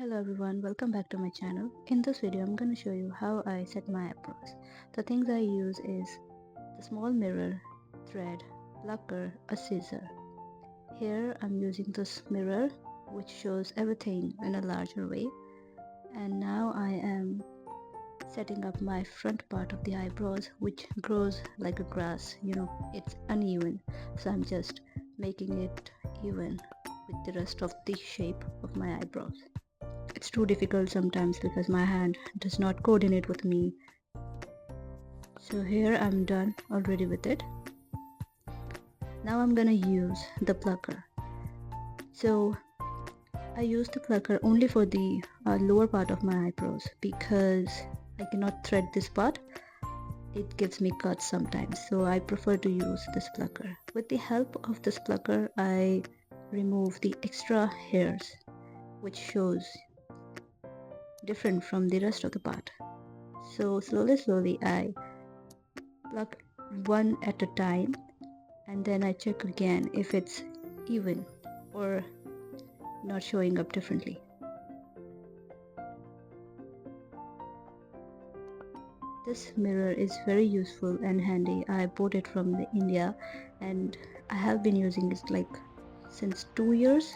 Hello everyone, welcome back to my channel. In this video, I'm going to show you how I set my eyebrows. The things I use is the small mirror, thread, plucker, a scissor. Here I'm using this mirror which shows everything in a larger way. And now I am setting up my front part of the eyebrows which grows like a grass. It's uneven. So I'm just making it even with the rest of the shape of my eyebrows. It's too difficult sometimes because my hand does not coordinate with me. So here I'm done already with it. Now I'm gonna use the plucker. So I use the plucker only for the lower part of my eyebrows because I cannot thread this part. It gives me cuts sometimes, so I prefer to use this plucker. With the help of this plucker, I remove the extra hairs which shows different from the rest of the part. So slowly I pluck one at a time and then I check again if it's even or not showing up differently. This mirror is very useful and handy. I bought it from India and I have been using it like since 2 years.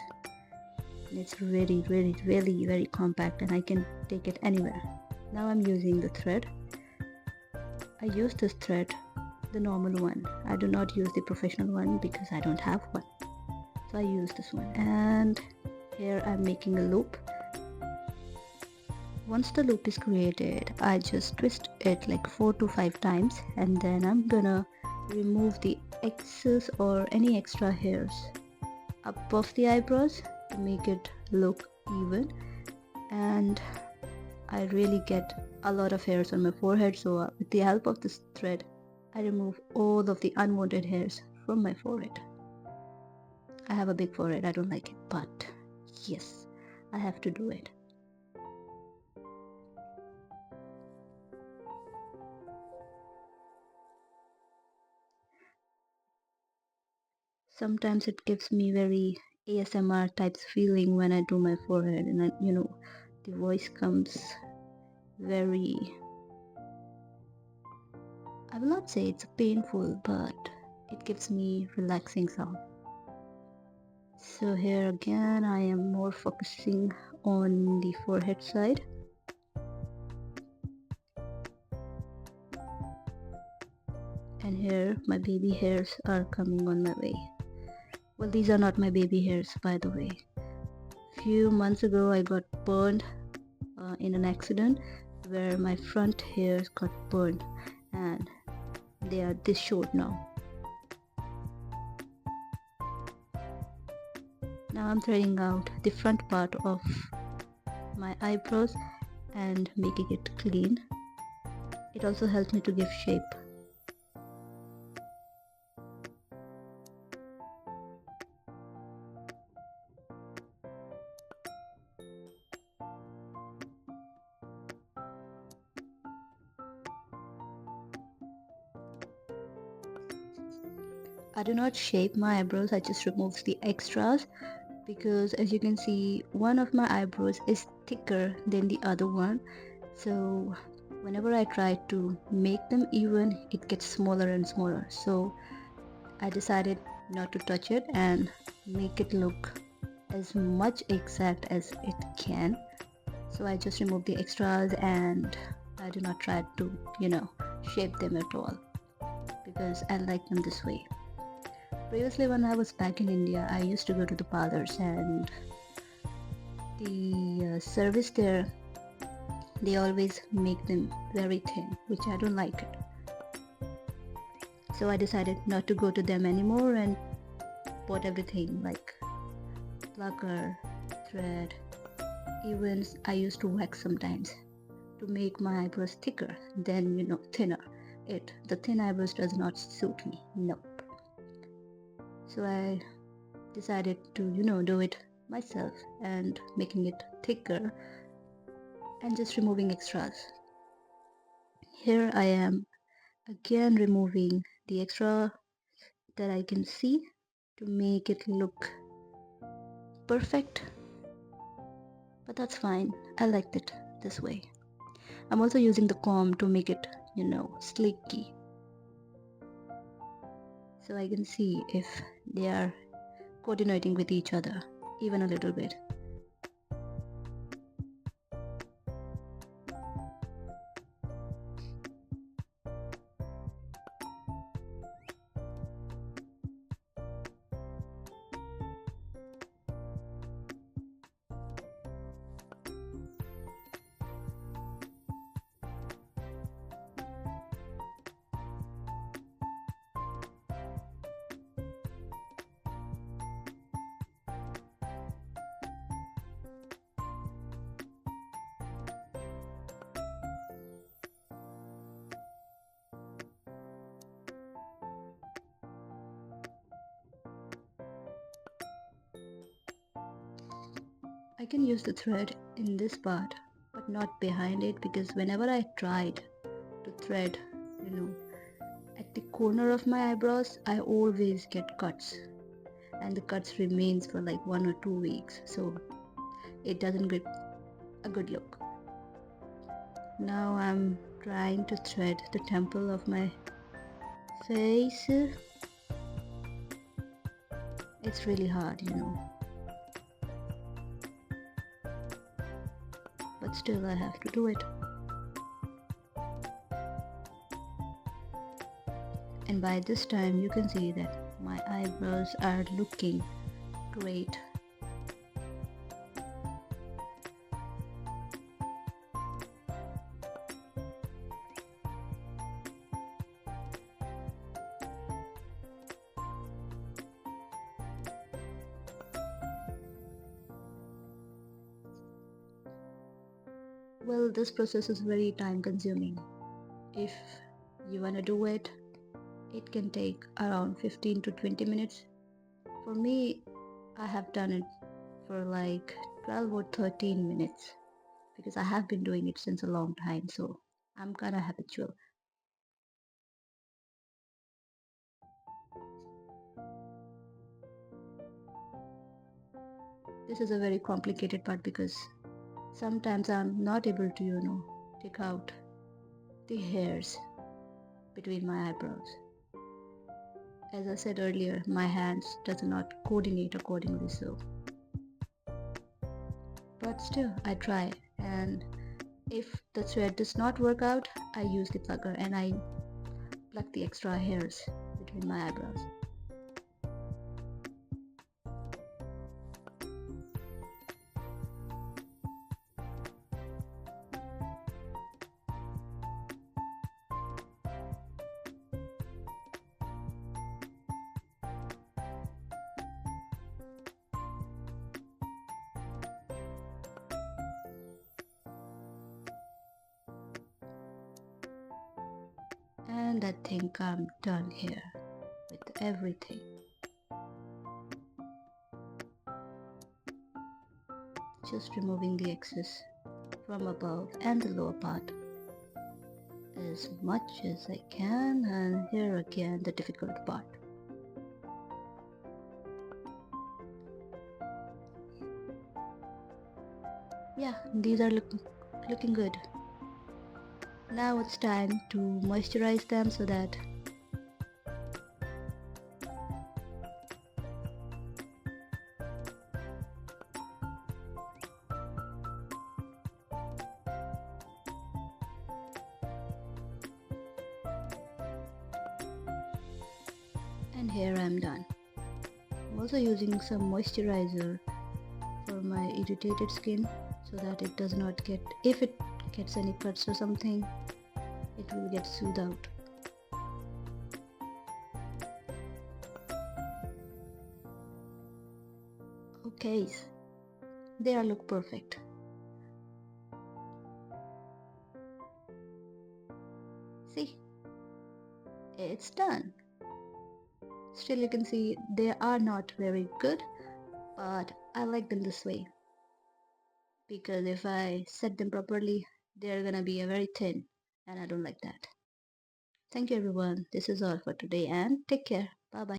And it's really very compact and I can take it anywhere. Now I'm using the thread. I use this thread, the normal one. I do not use the professional one because I don't have one. So I use this one, and here I'm making a loop. Once the loop is created, I just twist it like 4 to 5 times, and then I'm gonna remove the excess or any extra hairs above the eyebrows to make it look even. And I really get a lot of hairs on my forehead, so with the help of this thread I remove all of the unwanted hairs from my forehead. I have a big forehead, I don't like it, but yes, I have to do it. Sometimes it gives me very ASMR types feeling when I do my forehead, and the voice comes very, I will not say it's painful, but it gives me relaxing sound. So here again I am more focusing on the forehead side. And here my baby hairs are coming on my way. Well, these are not my baby hairs, by the way. Few months ago I got burned in an accident where my front hairs got burned and they are this short now. Now I'm threading out the front part of my eyebrows and making it clean. It also helps me to give shape. I do not shape my eyebrows, I just remove the extras because as you can see, one of my eyebrows is thicker than the other one. So whenever I try to make them even, it gets smaller and smaller. So I decided not to touch it and make it look as much exact as it can. So I just remove the extras and I do not try to, shape them at all because I like them this way. Previously, when I was back in India, I used to go to the parlors and the service there, they always make them very thin, which I don't like it. So I decided not to go to them anymore and bought everything like plucker, thread, even I used to wax sometimes to make my eyebrows thicker than thinner. The thin eyebrows does not suit me. Nope. So I decided to do it myself and making it thicker and just removing extras. Here I am again removing the extra that I can see to make it look perfect. But that's fine. I liked it this way. I'm also using the comb to make it, sleeky. So I can see if they are coordinating with each other, even a little bit. I can use the thread in this part, but not behind it, because whenever I tried to thread, you know, at the corner of my eyebrows, I always get cuts, and the cuts remains for like 1 or 2 weeks, so it doesn't get a good look. Now I'm trying to thread the temple of my face. It's really hard, but still I have to do it. And by this time you can see that my eyebrows are looking great. Well, this process is very time consuming. If you wanna do it, it can take around 15 to 20 minutes. For me, I have done it for like 12 or 13 minutes because I have been doing it since a long time, so I'm kinda habitual. This is a very complicated part because sometimes I'm not able to, take out the hairs between my eyebrows. As I said earlier, my hands does not coordinate accordingly, so but still I try, and if the thread does not work out, I use the plucker and I pluck the extra hairs between my eyebrows. And I think I'm done here with everything. Just removing the excess from above and the lower part as much as I can, and here again the difficult part. Yeah, these are looking good. Now it's time to moisturize them so that and here I'm done. I'm also using some moisturizer for my irritated skin so that it does not get, if it gets any cuts or something, it will get soothed out. Okay, they all look perfect. See, it's done. Still you can see they are not very good, but I like them this way because if I set them properly, they're gonna be a very thin, and I don't like that. Thank you everyone. This is all for today, and take care. Bye bye.